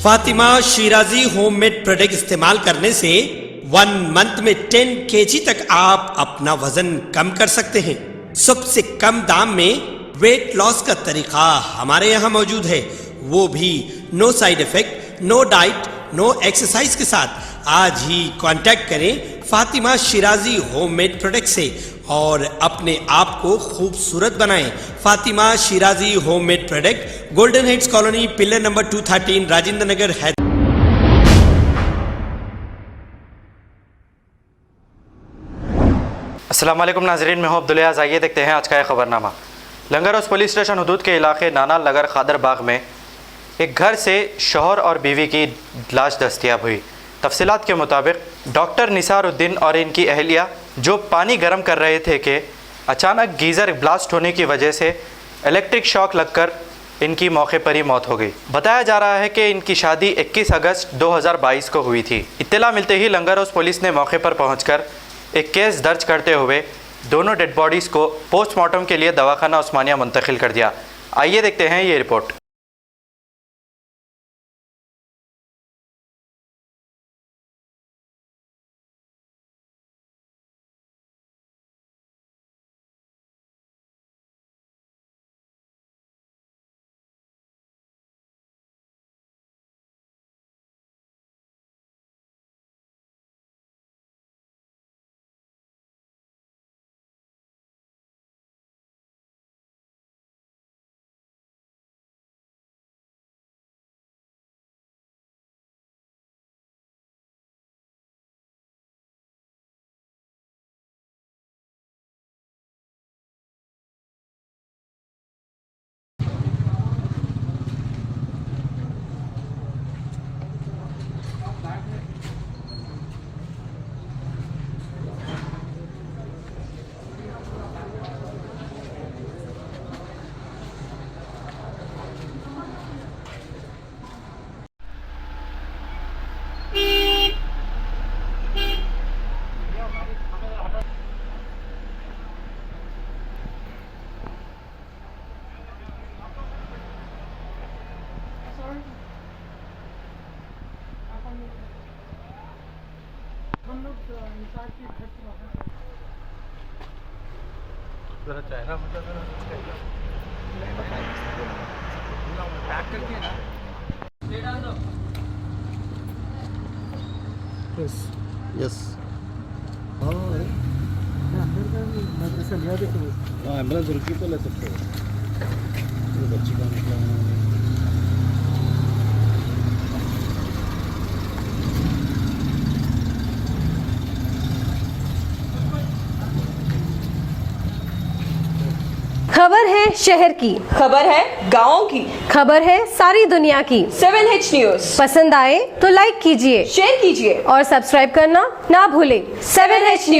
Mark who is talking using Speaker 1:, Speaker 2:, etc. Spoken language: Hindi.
Speaker 1: फातिमा शिराजी होममेड प्रोडक्ट इस्तेमाल करने से 1 मंथ में 10 kg तक आप अपना वजन कम कर सकते हैं। सबसे कम दाम में वेट लॉस का तरीका हमारे यहाँ मौजूद है, वो भी no side effect, no diet, no exercise के साथ। आज ही कांटेक्ट करें फातिमा शिराजी होममेड प्रोडक्ट से और अपने आप को खूबसूरत बनाएं। Fatima Shirazi homemade product, golden heads colony, pillar number 213, Rajendra Nagar, Hyderabad.
Speaker 2: अस्सलाम वालेकुम नाज़रीन, मैं हूं अब्दुल अयाज़। आइए देखते हैं आज का खबरनामा। लंगर हाउस पुलिस स्टेशन हदूद के इलाके नाना नगर खादर बाग में एक घर से शौहर और बीवी की लाश दस्तयाब हुई। तफसीलात के मुताबिक डॉक्टर निसारुद्दीन और इनकी अहलिया जो पानी गर्म कर रहे थे कि अचानक गीज़र ब्लास्ट होने की वजह से इलेक्ट्रिक शॉक लगकर इनकी मौके पर ही मौत हो गई। बताया जा रहा है कि इनकी शादी 21 अगस्त 2022 को हुई थी। इत्तला मिलते ही लंगर हाउस पुलिस ने मौके पर पहुंचकर एक केस दर्ज करते हुए दोनों डेड बॉडीज़ को पोस्टमार्टम के लिए दवाखाना उस्मानिया मुंतकिल कर दिया। आइए देखते हैं ये रिपोर्ट।
Speaker 3: जरा चेहरा बता जरा पैक करके ना ले डाल दो।
Speaker 4: यस
Speaker 3: हाँ अंदर का मदरसा लिया देखो। हाँ एम्बुलेंस रुकी तो ले सकते हो। बच्ची का निकला
Speaker 5: खबर है शहर की,
Speaker 6: खबर है गाँव की,
Speaker 5: खबर है सारी दुनिया की।
Speaker 6: 7H न्यूज
Speaker 5: पसंद आए तो लाइक कीजिए,
Speaker 6: शेयर कीजिए
Speaker 5: और सब्सक्राइब करना ना भूलें।
Speaker 6: 7H news.